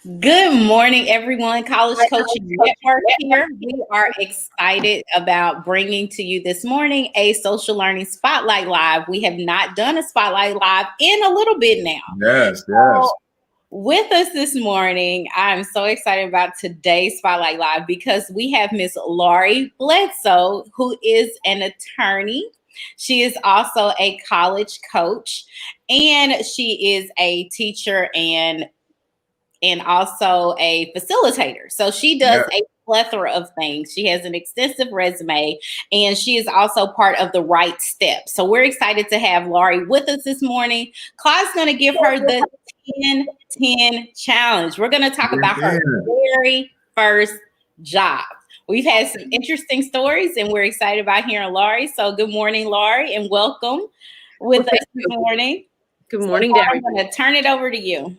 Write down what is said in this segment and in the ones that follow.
Good morning, everyone. College Coaching Network here. We are excited about bringing to you this morning a Social Learning Spotlight Live. We have not done a Spotlight Live in a little bit now. Yes. So, with us this morning, I'm so excited about today's Spotlight Live because we have Miss Laurie Bledsoe, who is an attorney. She is also a college coach, and she is a teacher and also a facilitator. So she does Yeah. a plethora of things. She has an extensive resume, and she is also part of the Right Step. So we're excited to have Laurie with us this morning. Claude's going to give her the 10-10 challenge. We're going to talk about her very first job. We've had some interesting stories, and we're excited about hearing Laurie. So good morning, Laurie, and welcome with us this morning. Good morning, Darren. I'm going to turn it over to you.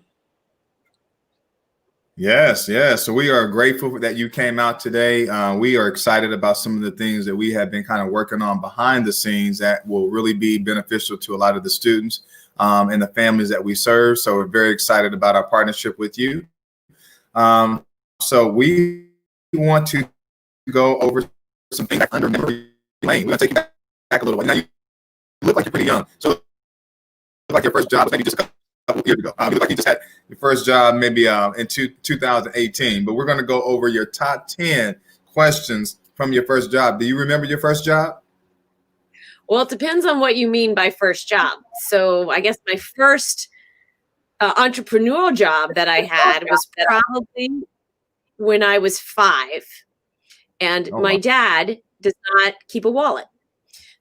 Yes. So we are grateful that you came out today. We are excited about some of the things that we have been kind of working on behind the scenes that will really be beneficial to a lot of the students and the families that we serve. So we're very excited about our partnership with you. So we want to go over some things under memory lane. We're going to take you back a little way. Now you look like you're pretty young. So look like your first job was maybe just a couple years ago. You look like you just had your first job maybe in 2018, but we're going to go over your top 10 questions from your first job. Do you remember your first job? Well, it depends on what you mean by first job. So I guess my first entrepreneurial job that I had was probably when I was 5. And my dad does not keep a wallet.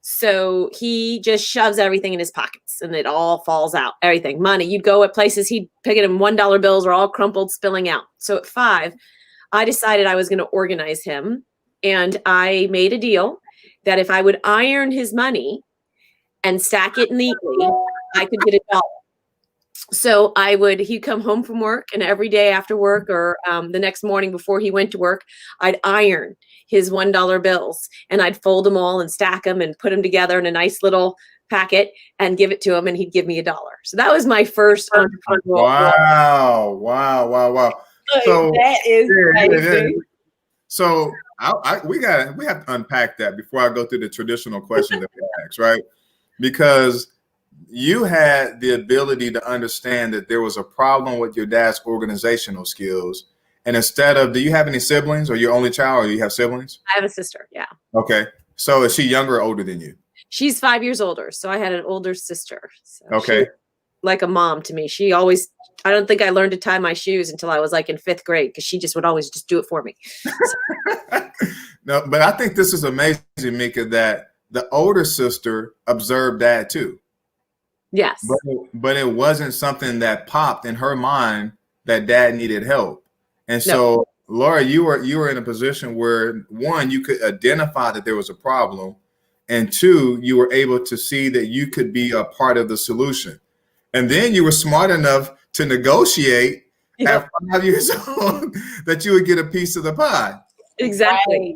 So he just shoves everything in his pockets and it all falls out. Everything, money. You'd go at places, he'd pick it in $1 bills are all crumpled, spilling out. So at 5, I decided I was going to organize him. And I made a deal that if I would iron his money and stack it neatly, I could get $1. So he'd come home from work, and every day after work or the next morning before he went to work, I'd iron his $1 bills and I'd fold them all and stack them and put them together in a nice little packet and give it to him, and he'd give me $1. So that was my first entrepreneurial. Wow. So that is amazing. So we have to unpack that before I go through the traditional questions that we ask, right? Because you had the ability to understand that there was a problem with your dad's organizational skills. And do you have any siblings, or your only child, or you have siblings? I have a sister, yeah. Okay. So is she younger or older than you? She's 5 years older. So I had an older sister. So okay. Like a mom to me. I don't think I learned to tie my shoes until I was like in 5th grade, because she would always just do it for me. No, but I think this is amazing, Mika, that the older sister observed Dad too. Yes. But it wasn't something that popped in her mind that Dad needed help. And so, Laura, you were in a position where, one, you could identify that there was a problem, and 2, you were able to see that you could be a part of the solution. And then you were smart enough to negotiate at 5 years old that you would get a piece of the pie. Exactly. Right.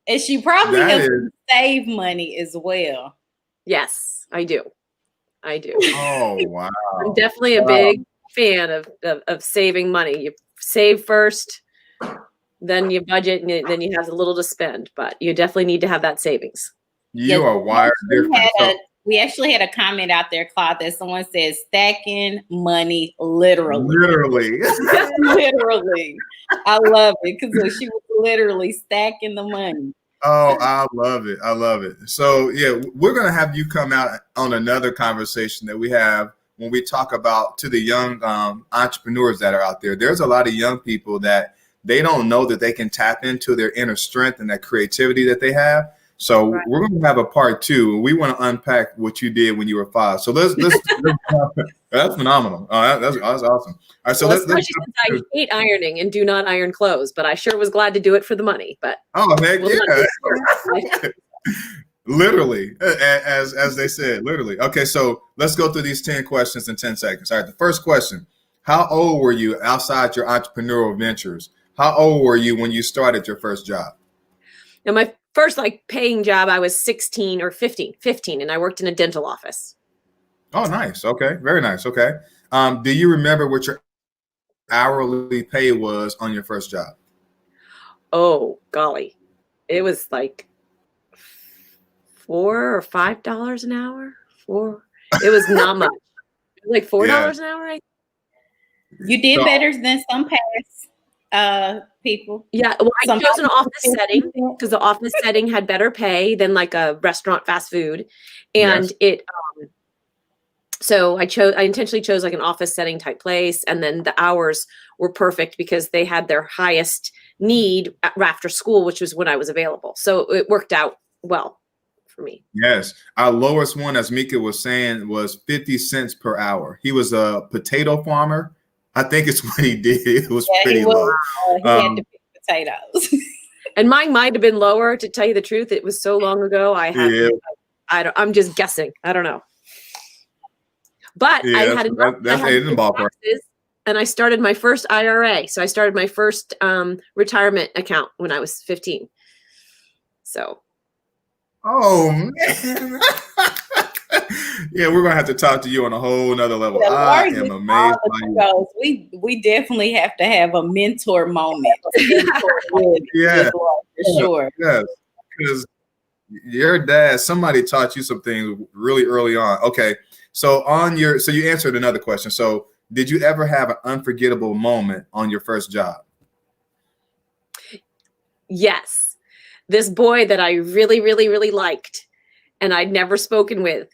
And she probably helped you save money as well. Yes, I do. Oh, wow. I'm definitely a big fan of saving money. You save first, then you budget, and then you have a little to spend. But you definitely need to have that savings. You are wired different. We actually had a comment out there, Claude, that someone says stacking money literally. Literally. I love it, because she was literally stacking the money. Oh, I love it. So, yeah, we're going to have you come out on another conversation that we have when we talk about to the young entrepreneurs that are out there. There's a lot of young people that they don't know that they can tap into their inner strength and that creativity that they have. So we're going to have a part 2. We want to unpack what you did when you were 5. So let's that's phenomenal. That's awesome. All right, so let's I hate ironing and do not iron clothes, but I sure was glad to do it for the money. But heck yeah. Literally, as they said, literally. Okay, so let's go through these 10 questions in 10 seconds. All right, the first question: how old were you outside your entrepreneurial ventures? How old were you when you started your first job? Now, my first paying job, I was 16 or 15, and I worked in a dental office. Oh, nice. Okay. Very nice. Okay. Do you remember what your hourly pay was on your first job? Oh, golly. It was like $4 or $5 an hour. It was not much. It was like $4 an hour. You did So- better than some past people. Yeah, well, I Some chose an office people- setting because the office setting had better pay than like a restaurant fast food. And so I intentionally chose like an office setting type place. And then the hours were perfect because they had their highest need after school, which was when I was available. So it worked out well for me. Yes. Our lowest one, as Mika was saying, was 50 cents per hour. He was a potato farmer. I think it's what he did. It was pretty low. He had to pick potatoes. And mine might have been lower, to tell you the truth. It was so long ago. I'm just guessing. I don't know. But I had enough, that's I had in the ballpark. taxes, and I started my first IRA. So I started my first retirement account when I was 15. So. Oh man. Yeah, we're gonna have to talk to you on a whole nother level. Yeah, I Lori am gets amazed all by the you. kudos. We definitely have to have a mentor moment. Yeah. For sure. Yes, because your dad, somebody taught you some things really early on. Okay, so you answered another question. So did you ever have an unforgettable moment on your first job? Yes. This boy that I really, really, really liked and I'd never spoken with,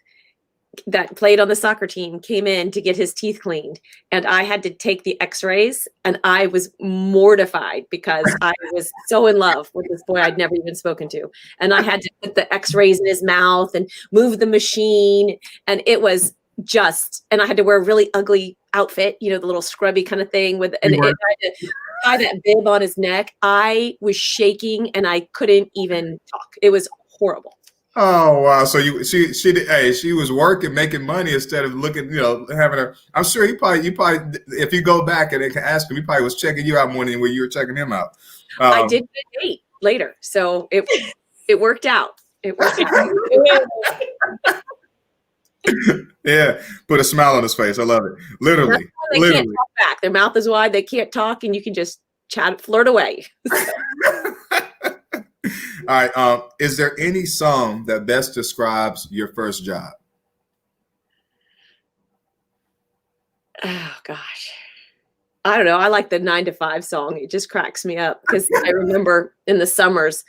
that played on the soccer team, came in to get his teeth cleaned, and I had to take the x-rays, and I was mortified because I was so in love with this boy I'd never even spoken to. And I had to put the x-rays in his mouth and move the machine. And it was and I had to wear a really ugly outfit, the little scrubby kind of thing and I had to tie that bib on his neck. I was shaking and I couldn't even talk. It was horrible. Oh wow! So she was working, making money instead of looking, having her. I'm sure you probably, if you go back and they can ask him, he probably was checking you out more than where you were checking him out. I did get a date later, so it worked out. It worked out. Yeah, put a smile on his face. I love it. Literally, they can't talk back. Their mouth is wide. They can't talk, and you can just flirt away. All right. Is there any song that best describes your first job? Oh gosh, I don't know. I like the 9 to 5 song. It just cracks me up because I remember in the summers,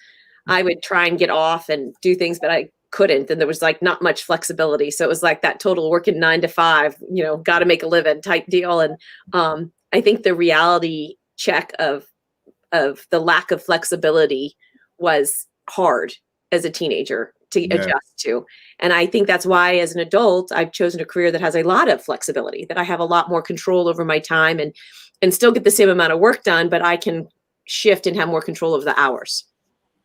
I would try and get off and do things, but I couldn't, and there was like not much flexibility. So it was like that total working 9 to 5. Got to make a living type deal. And I think the reality check of the lack of flexibility was hard as a teenager to adjust to. And I think that's why as an adult, I've chosen a career that has a lot of flexibility, that I have a lot more control over my time and still get the same amount of work done, but I can shift and have more control over the hours.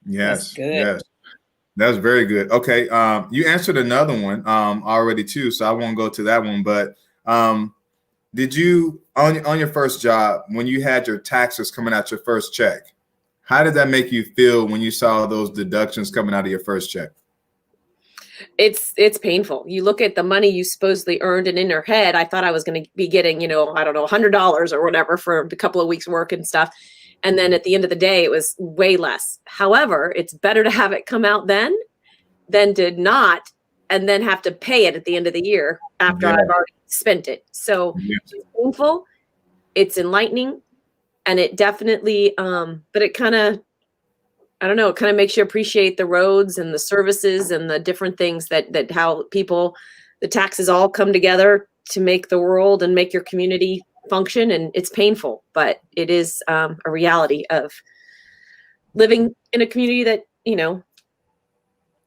Yes. Yes. That's very good. Okay. You answered another one already too, so I won't go to that one, but did you, on your first job, when you had your taxes coming out your first check, how did that make you feel when you saw those deductions coming out of your first check? It's painful. You look at the money you supposedly earned, and in your head, I thought I was going to be getting, I don't know, $100 or whatever for a couple of weeks work and stuff. And then at the end of the day, it was way less. However, it's better to have it come out then than to not, and then have to pay it at the end of the year after I've already spent it. So it's painful. It's enlightening. And it definitely, but it kind of, I don't know, it kind of makes you appreciate the roads and the services and the different things that how people, the taxes all come together to make the world and make your community function. And it's painful, but it is a reality of living in a community that,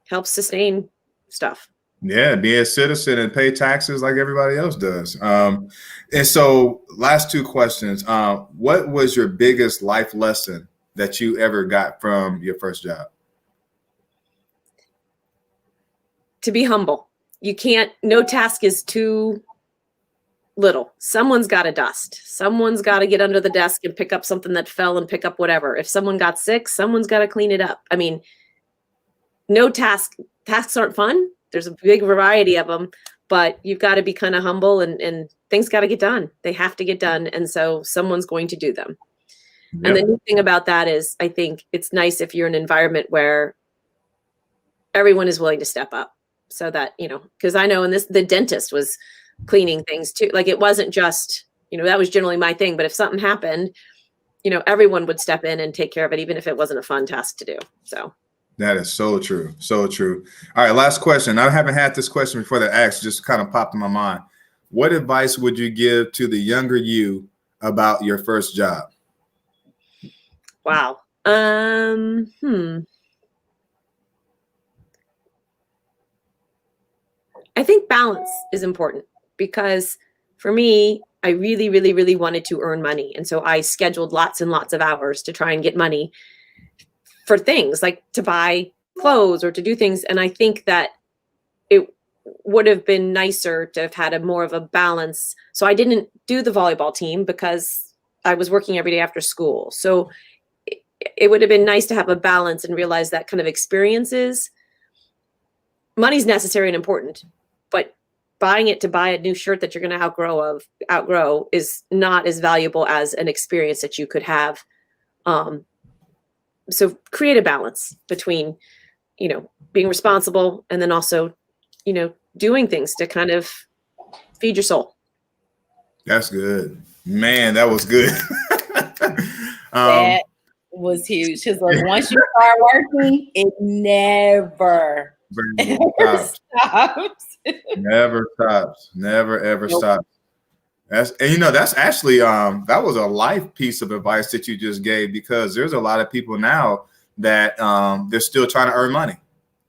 helps sustain stuff. Yeah, be a citizen and pay taxes like everybody else does. And so last 2 questions. What was your biggest life lesson that you ever got from your first job? To be humble. No task is too little. Someone's got to dust. Someone's got to get under the desk and pick up something that fell and pick up whatever. If someone got sick, someone's got to clean it up. I mean, tasks aren't fun. There's a big variety of them, but you've got to be kind of humble, and things got to get done. They have to get done. And so someone's going to do them. Yep. And the new thing about that is I think it's nice if you're in an environment where everyone is willing to step up, so that, because I know the dentist was cleaning things too. Like, it wasn't just, that was generally my thing, but if something happened, everyone would step in and take care of it, even if it wasn't a fun task to do. So that is so true. So true. All right. Last question. I haven't had this question before that asked, just kind of popped in my mind. What advice would you give to the younger you about your first job? Wow. I think balance is important, because for me, I really, really, really wanted to earn money. And so I scheduled lots and lots of hours to try and get money for things like to buy clothes or to do things. And I think that it would have been nicer to have had more of a balance. So I didn't do the volleyball team because I was working every day after school. So it would have been nice to have a balance and realize that kind of experiences, money's necessary and important, but buying it to buy a new shirt that you're going to outgrow is not as valuable as an experience that you could have. So create a balance between, being responsible and then also, doing things to kind of feed your soul. That's good, man. That was good. That was huge. Because like, once you start working, it never stops. Never stops. Never ever stops. That's actually that was a life piece of advice that you just gave, because there's a lot of people now that they're still trying to earn money.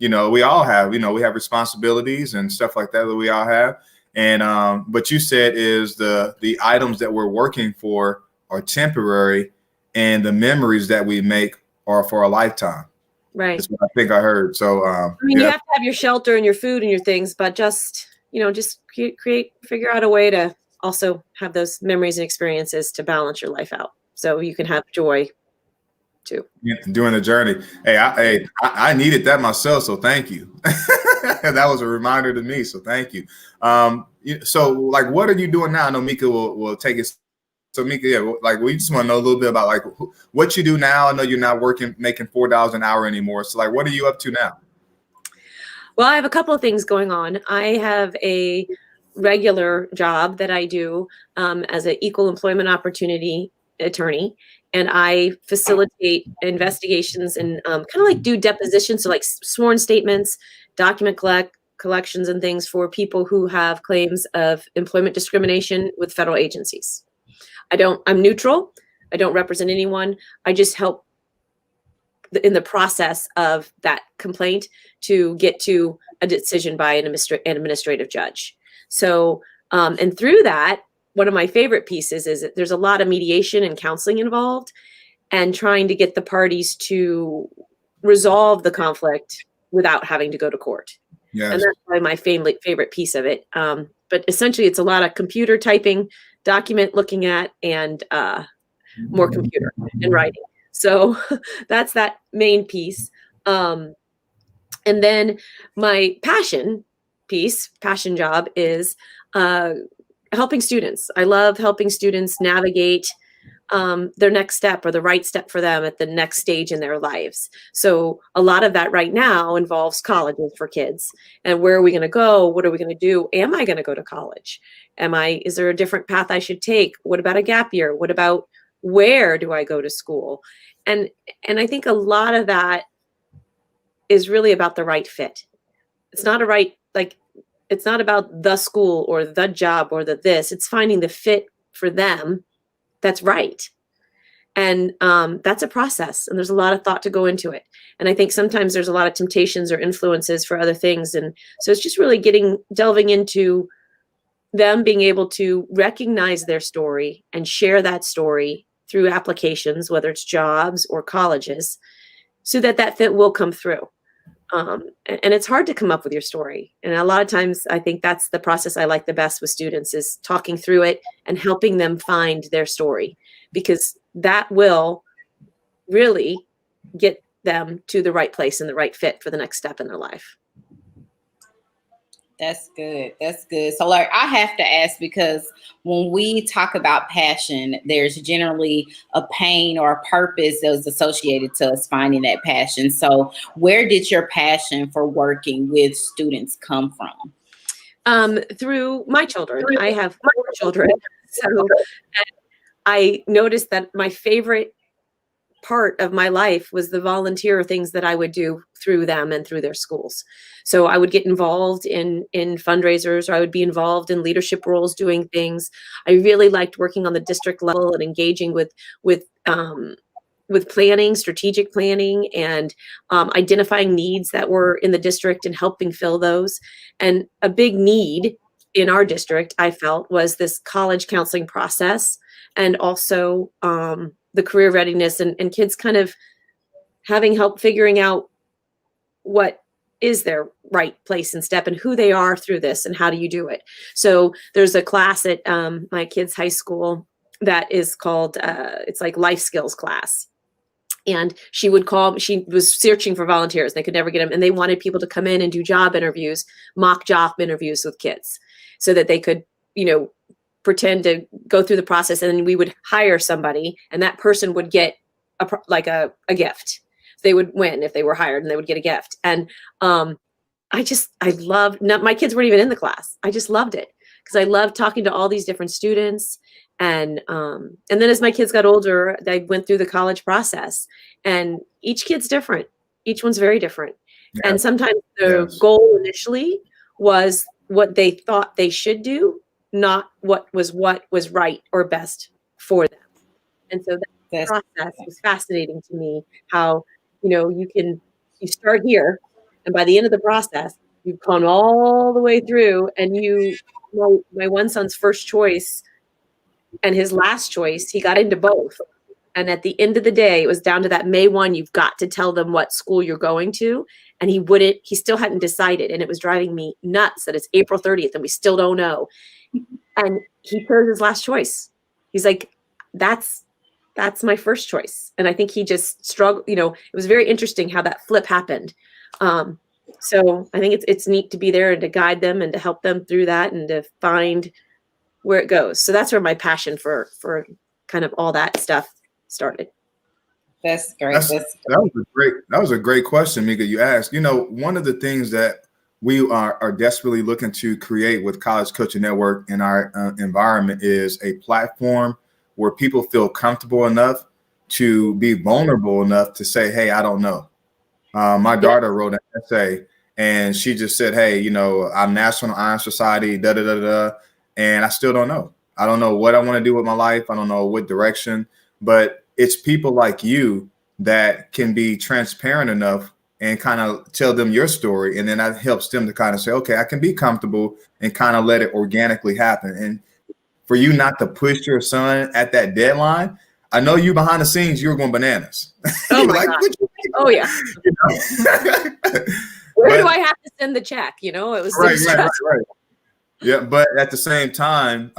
We all have, we have responsibilities and stuff like that we all have. And but you said is the items that we're working for are temporary, and the memories that we make are for a lifetime. Right. That's what I think I heard. So you have to have your shelter and your food and your things, but just figure out a way to also have those memories and experiences to balance your life out, so you can have joy too. During the journey. Hey, I needed that myself, so thank you. That was a reminder to me, so thank you. So like, what are you doing now? I know Mika will take it. So Mika, we just want to know a little bit about like what you do now. I know you're not making $4 an hour anymore. So like, what are you up to now? Well, I have a couple of things going on. I have a regular job that I do as an equal employment opportunity attorney, and I facilitate investigations and kind of like do depositions, so like sworn statements, document collections and things for people who have claims of employment discrimination with federal agencies. I'm neutral. I don't represent anyone. I just help in the process of that complaint to get to a decision by an administrative judge. So, and through that, one of my favorite pieces is that there's a lot of mediation and counseling involved, and trying to get the parties to resolve the conflict without having to go to court. Yes. And that's probably my favorite piece of it. But essentially, it's a lot of computer typing, document looking at, and more computer and writing. So that's that main piece. And then my passion job is helping students. I love helping students navigate their next step, or the right step for them at the next stage in their lives. So a lot of that right now involves colleges for kids. And where are we going to go? What are we going to do? Am I going to go to college? Is there a different path I should take? What about a gap year? What about where do I go to school? And I think a lot of that is really about the right fit. It's not it's not about the school or the job or this. It's finding the fit for them that's right. And that's a process, and there's a lot of thought to go into it. And I think sometimes there's a lot of temptations or influences for other things. And so it's just really delving into them being able to recognize their story and share that story through applications, whether it's jobs or colleges, so that fit will come through. And it's hard to come up with your story. And a lot of times I think that's the process I like the best with students, is talking through it and helping them find their story, because that will really get them to the right place and the right fit for the next step in their life. That's good. That's good. So, like, I have to ask because when we talk about passion, there's generally a pain or a purpose that was associated to us finding that passion. So, where did your passion for working with students come from? Through my children. I have 4 children. So I noticed that my favorite part of my life was the volunteer things that I would do through them and through their schools. So I would get involved in fundraisers, or I would be involved in leadership roles doing things. I really liked working on the district level and engaging with planning, strategic planning, and identifying needs that were in the district and helping fill those. And a big need in our district, I felt, was this college counseling process, and also the career readiness, and kids kind of having help figuring out what is their right place and step and who they are through this and how do you do it. So there's a class at my kids' high school that is called, it's like life skills class. And she was searching for volunteers. They could never get them. And they wanted people to come in and do job interviews, mock job interviews with kids so that they could, pretend to go through the process. And then we would hire somebody, and that person would get a gift. They would win if they were hired, and they would get a gift. And I loved, my kids weren't even in the class. I just loved it because I loved talking to all these different students. And then as my kids got older, they went through the college process, and each kid's different. Each one's very different. Yeah. And sometimes the goal initially was what they thought they should do, not what was right or best for them. And so that process was fascinating to me, how, you start here, and by the end of the process, you've gone all the way through, and my one son's first choice and his last choice, he got into both. And at the end of the day, it was down to that May 1, you've got to tell them what school you're going to. And he still hadn't decided. And it was driving me nuts that it's April 30th and we still don't know. And he chose his last choice. He's like, that's my first choice. And I think he just struggled, it was very interesting how that flip happened. So I think it's neat to be there and to guide them and to help them through that and to find where it goes. So that's where my passion for kind of all that stuff started. That's great. That was a great question, Mika, you asked. One of the things that we are desperately looking to create with College Coaching Network in our environment is a platform where people feel comfortable enough to be vulnerable enough to say, hey, I don't know. My daughter wrote an essay and she just said, hey, I'm National Honor Society, and I still don't know. I don't know what I want to do with my life. I don't know what direction, but it's people like you that can be transparent enough and kind of tell them your story. And then that helps them to kind of say, okay, I can be comfortable and kind of let it organically happen. And for you not to push your son at that deadline, I know you behind the scenes, you were going bananas. Oh, my God. Oh, yeah. Where do I have to send the check? It was right. Yeah, but at the same time,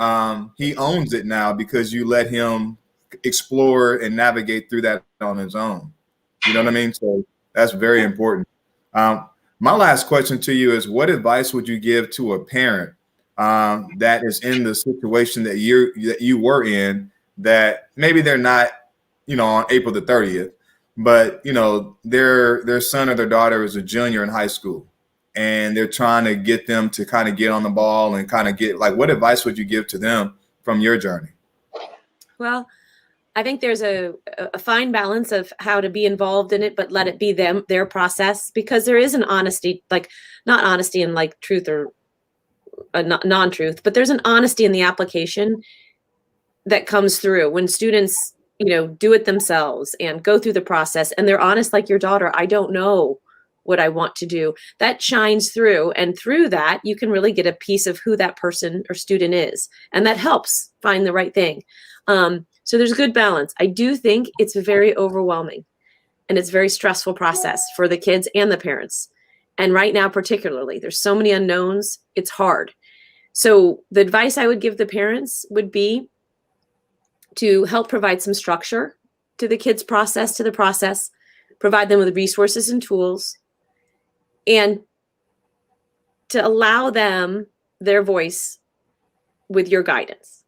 he owns it now because you let him explore and navigate through that on his own. You know what I mean? So that's very important. My last question to you is, what advice would you give to a parent that is in the situation that you were in, that maybe they're not, on April the 30th, but their son or their daughter is a junior in high school, and they're trying to get them to kind of get on the ball and kind of get, like, what advice would you give to them from your journey? Well, I think there's a fine balance of how to be involved in it, but let it be their process, because there is an honesty, like not honesty in like truth or non-truth, but there's an honesty in the application that comes through when students, do it themselves and go through the process and they're honest, like your daughter, I don't know what I want to do. That shines through, and through that you can really get a piece of who that person or student is, and that helps find the right thing. So there's a good balance. I do think it's very overwhelming and it's a very stressful process for the kids and the parents. And right now, particularly, there's so many unknowns, it's hard. So the advice I would give the parents would be to help provide some structure to the kids' process, provide them with resources and tools, and to allow them their voice with your guidance.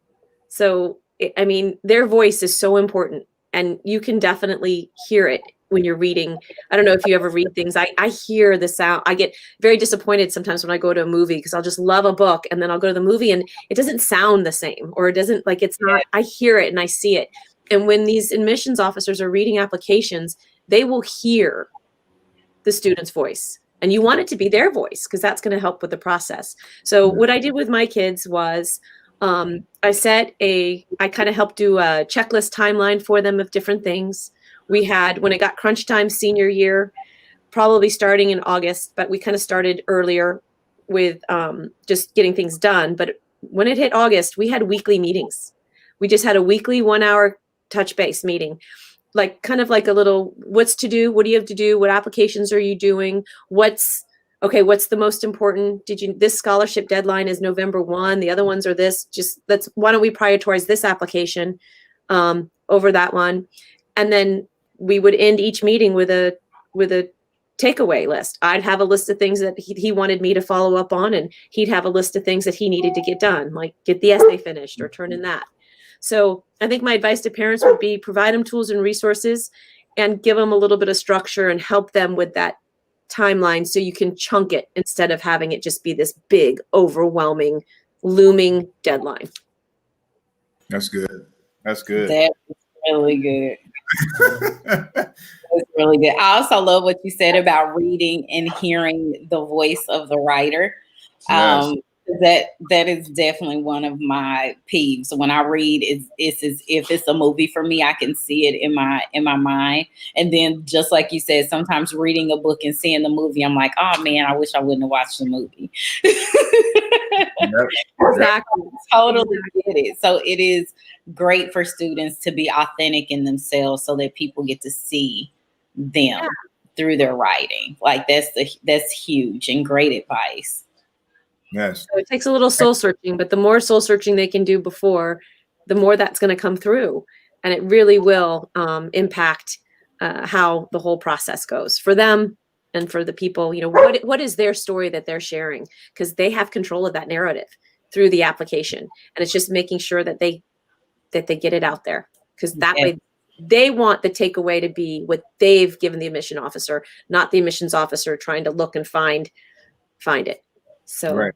So, I mean, their voice is so important, and you can definitely hear it when you're reading. I don't know if you ever read things. I hear the sound. I get very disappointed sometimes when I go to a movie, because I'll just love a book and then I'll go to the movie and it doesn't sound the same, or it doesn't, like, it's not, I hear it and I see it. And when these admissions officers are reading applications, they will hear the student's voice. And you want it to be their voice, because that's going to help with the process. So what I did with my kids was I kind of helped do a checklist timeline for them of different things. We had, when it got crunch time senior year, probably starting in August, but we kind of started earlier with just getting things done. But when it hit August, we had weekly meetings. We just had a weekly 1 hour touch base meeting, like kind of like a little, what's to do? What do you have to do? What applications are you doing? What's the most important? This scholarship deadline is November 1. The other ones are this, why don't we prioritize this application over that one? And then we would end each meeting with a takeaway list. I'd have a list of things that he wanted me to follow up on, and he'd have a list of things that he needed to get done, like get the essay finished or turn in that. So I think my advice to parents would be provide them tools and resources and give them a little bit of structure and help them with that timeline, so you can chunk it instead of having it just be this big, overwhelming, looming deadline. That's good. That's good. That's really good. That's really good. I also love what you said about reading and hearing the voice of the writer. Yes. That is definitely one of my peeves. When I read, it's as if it's a movie for me. I can see it in my mind. And then, just like you said, sometimes reading a book and seeing the movie, I'm like, oh man, I wish I wouldn't have watched the movie. Yep. Exactly. Totally get it. So it is great for students to be authentic in themselves, so that people get to see them through their writing. Like that's huge and great advice. Yes. So it takes a little soul searching, but the more soul searching they can do before, the more that's going to come through, and it really will impact how the whole process goes for them and for the people. You know, what is their story that they're sharing, because they have control of that narrative through the application, and it's just making sure that they get it out there, because that way they want the takeaway to be what they've given the admission officer, not the admissions officer trying to look and find it. So right.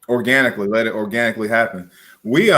Organically, let it organically happen. We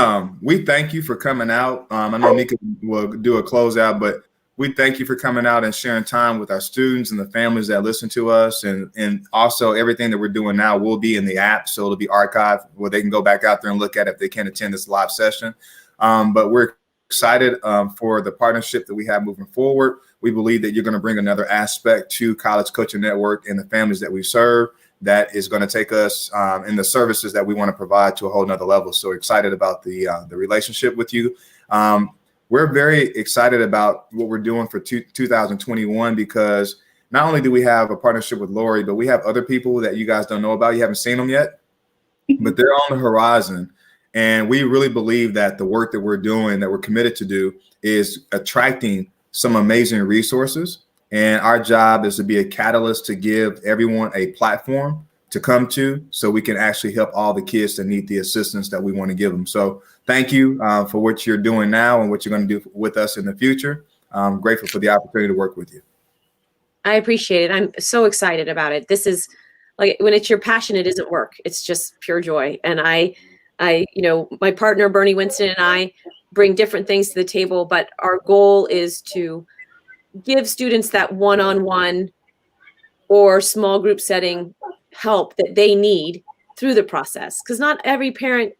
thank you for coming out. I know Nika will do a closeout, but we thank you for coming out and sharing time with our students and the families that listen to us, and also everything that we're doing now will be in the app, so it'll be archived where they can go back out there and look at it if they can't attend this live session. But we're excited for the partnership that we have moving forward. We believe that you're going to bring another aspect to College Coaching Network and the families that we serve that is going to take us in the services that we want to provide to a whole nother level. So excited about the relationship with you. We're very excited about what we're doing for 2021, because not only do we have a partnership with Lori, but we have other people that you guys don't know about. You haven't seen them yet, but they're on the horizon. And we really believe that the work that we're doing, that we're committed to do, is attracting some amazing resources. And our job is to be a catalyst to give everyone a platform to come to, so we can actually help all the kids that need the assistance that we want to give them. So thank you for what you're doing now and what you're going to do with us in the future. I'm grateful for the opportunity to work with you. I appreciate it. I'm so excited about it. This is like, when it's your passion, it isn't work. It's just pure joy. And I, my partner, Bernie Winston, and I bring different things to the table, but our goal is to give students that one-on-one or small group setting help that they need through the process. Because not every parent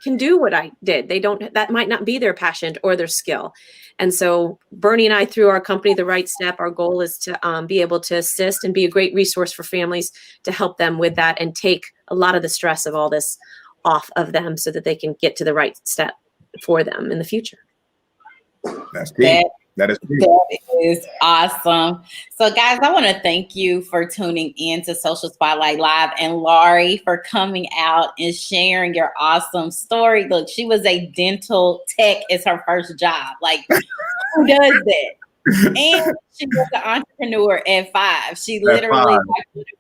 can do what I did. That might not be their passion or their skill. And so Bernie and I, through our company, The Right Step, our goal is to be able to assist and be a great resource for families to help them with that and take a lot of the stress of all this off of them, so that they can get to the right step for them in the future. That's key. That is awesome. So guys, I want to thank you for tuning in to Social Spotlight Live, and Laurie for coming out and sharing your awesome story. Look, she was a dental tech as her first job. Like, who does that? And she was an entrepreneur at 5. She At literally,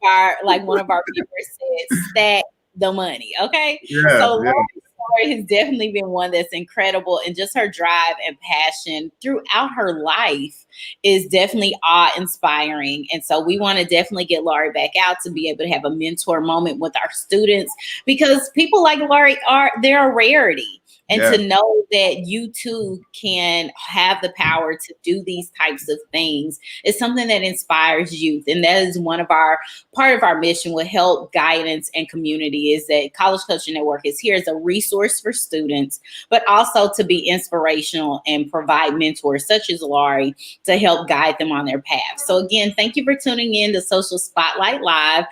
5. like one of our members said, stack the money. Okay. Yeah, So yeah. Lori's story has definitely been one that's incredible, and just her drive and passion throughout her life is definitely awe-inspiring. And so we want to definitely get Lori back out to be able to have a mentor moment with our students, because people like Lori they're a rarity. And Yeah. to know that you too can have the power to do these types of things is something that inspires youth. And that is part of our mission with help, guidance, and community, is that College Coaching Network is here as a resource for students, but also to be inspirational and provide mentors such as Lori to help guide them on their path. So again, thank you for tuning in to Social Spotlight Live.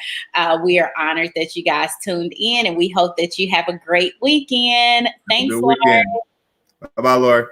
We are honored that you guys tuned in, and we hope that you have a great weekend. Thanks, Good weekend. Bye-bye, Lori.